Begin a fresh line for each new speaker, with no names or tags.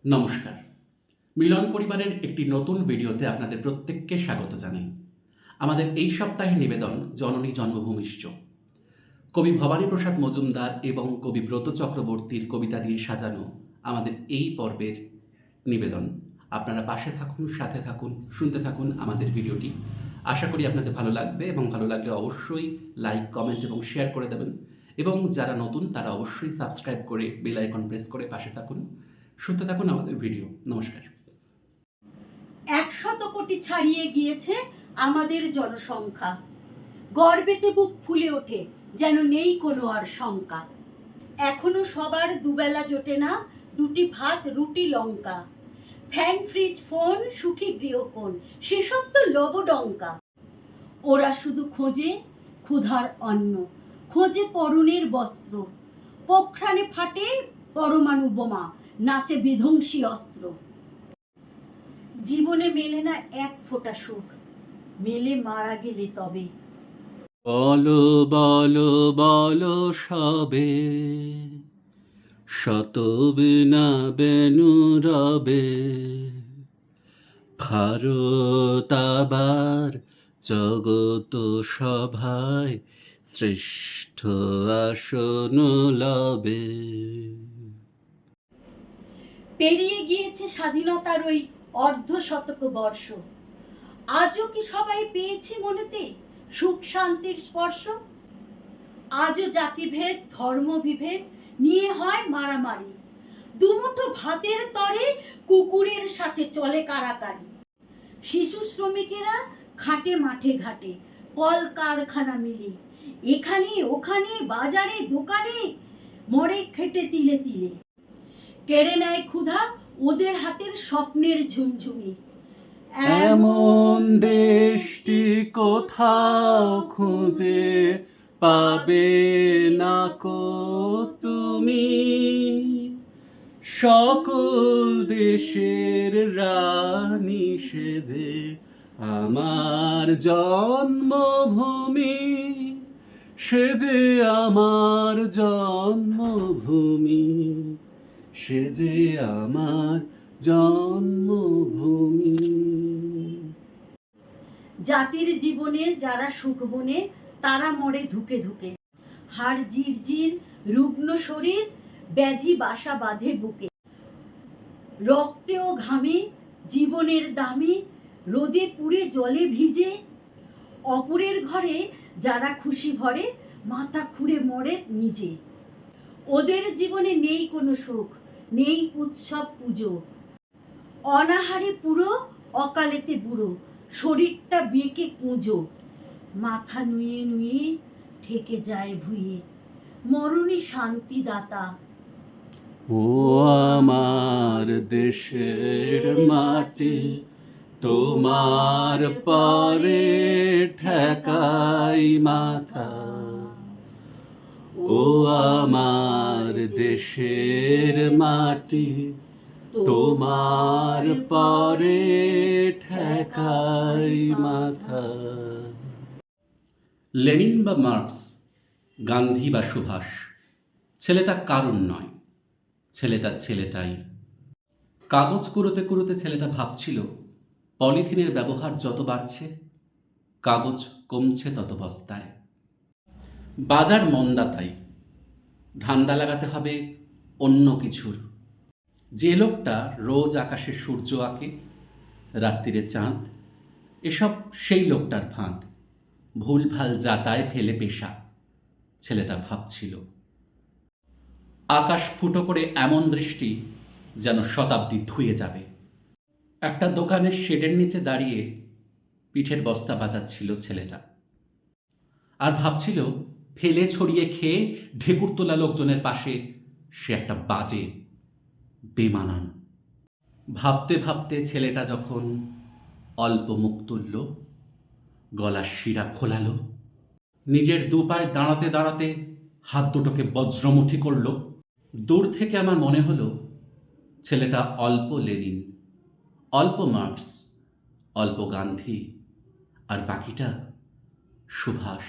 নমস্কার। মিলন পরিবারের একটি নতুন ভিডিওতে আপনাদের প্রত্যেককে স্বাগত জানাই। আমাদের এই সপ্তাহের নিবেদন জননী জন্মভূমিশ্চ। কবি ভবানীপ্রসাদ মজুমদার এবং কবি ব্রত চক্রবর্তীর কবিতা দিয়ে সাজানো আমাদের এই পর্বের নিবেদন। আপনারা পাশে থাকুন, সাথে থাকুন, শুনতে থাকুন আমাদের ভিডিওটি। আশা করি আপনাদের ভালো লাগবে এবং ভালো লাগলে অবশ্যই লাইক, কমেন্ট এবং শেয়ার করে দেবেন। এবং যারা নতুন তারা অবশ্যই সাবস্ক্রাইব করে বেল আইকন প্রেস করে পাশে থাকুন, শুনতে থাকুন আমাদের ভিডিও। নমস্কার।
100 কোটি ছাড়িয়ে গিয়েছে আমাদের জনসংখ্যা। গর্বেতে বুক ফুলে ওঠে, যেন নেই কোনো আর শঙ্কা। এখনো সবার দুবেলা জোটে না, দুটি ভাত রুটি লঙ্কা। ফ্যান, ফ্রিজ, ফোন, সুখী গৃহকোণ, সেসব তো লবডঙ্কা। ওরা শুধু খোঁজে ক্ষুধার অন্ন, খোঁজে পরনের বস্ত্র। পোখরানে ফাটে পরমাণু বোমা, নাচে বিধ্বংসী অস্ত্র। জীবনে মেলে না এক ফোঁটা সুখ, মেলে মারা গেলে তবে।
বলো বলো বলো সবে, শত বিনা বেনু রবে। ভারত আবার জগত সভায় শ্রেষ্ঠ আসন লবে।
পেরিয়ে গিয়েছে স্বাধীনতার ওই অর্ধশতক বর্ষ। আজও কি সবাই পেয়েছি মনেতে সুখ শান্তির স্পর্শ? আজও জাতিভেদ, ধর্মবিভেদ নিয়ে হয় মারামারি। দুমুঠো ভাতের তরে কুকুরের সাথে চলে কারাকারি। শিশু শ্রমিকেরা খাটে মাঠে ঘাটে, কল কারখানা মিলে। এখানে ওখানে বাজারে দোকানে মরে খেটে তিলে তিলে। কেড়ে নেয় ক্ষুধা ওদের হাতের স্বপ্নের ঝুমঝুমি।
এমন দেশটি কোথাও খুঁজে পাবে না কো তুমি। সকল দেশের রানী সেজে আমার জন্মভূমি, সেজে আমার জন্মভূমি, সেজে আমার জন্মভূমি।
জাতির জীবনে যারা সুখ বনে, তারা মরে ধুকে ধুকে। হাড় জিরজির রুগ্ন শরীর, ব্যাধি বাসা বাঁধে বুকে। রক্তে ও ঘামে জীবনের দামে, রোদে পুড়ে জলে ভিজে। অপরের ঘরে যারা খুশি ভরে, মাথা খুঁড়ে মরে নিজে। ওদের জীবনে নেই কোনো সুখ, নেই উৎসব পুজো। অনাহারে পুরো, অকালেতে বুড়ো, শরীরটা বেঁকে কুঁজো। মাথা নুয়ে নুয়ে ঠেকে যায় ভুঁয়ে, মরণে শান্তিদাতা।
ও আমার দেশের মাটি, তোমার পরে ঠেকাই মাথা। ও আমার দেশের মাটি, তোমার পরে ঠেকাই মাথা। লেনিন বা মার্কস, গান্ধী বা সুভাষ, ছেলেটা কারণ নয়, ছেলেটা ছেলেটাই। কাগজ কুড়োতে কুড়োতে ছেলেটা ভাবছিল, পলিথিনের ব্যবহার যত বাড়ছে কাগজ কমছে তত বস্তায়। বাজার মন্দা, তাই ধান্দা লাগাতে হবে অন্য কিছুর। যে লোকটা রোজ আকাশে সূর্য আঁকে, রাত্রিরে চাঁদ, এসব সেই লোকটার ফাঁদ। ভুলভাল যাতায় ফেলে পেশা, ছেলেটা ভাবছিল। আকাশ ফুটো করে এমন দৃষ্টি যেন শতাব্দী ধুয়ে যাবে। একটা দোকানের শেডের নিচে দাঁড়িয়ে পিঠের বস্তা বাজাচ্ছিল ছেলেটা, আর ভাবছিল ফেলে ছড়িয়ে খেয়ে ঢেকুর তোলা লোকজনের পাশে সে একটা বাজে, বেমানান। ভাবতে ভাবতে ছেলেটা যখন অল্প মুখ তুলল, গলার শিরা খোলালো, নিজের দু পায়ে দাঁড়াতে দাঁড়াতে হাত দুটোকে বজ্রমুঠি করল। দূর থেকে আমার মনে হলো ছেলেটা অল্প লেনিন, অল্প মার্কস, অল্প গান্ধী, আর বাকিটা সুভাষ।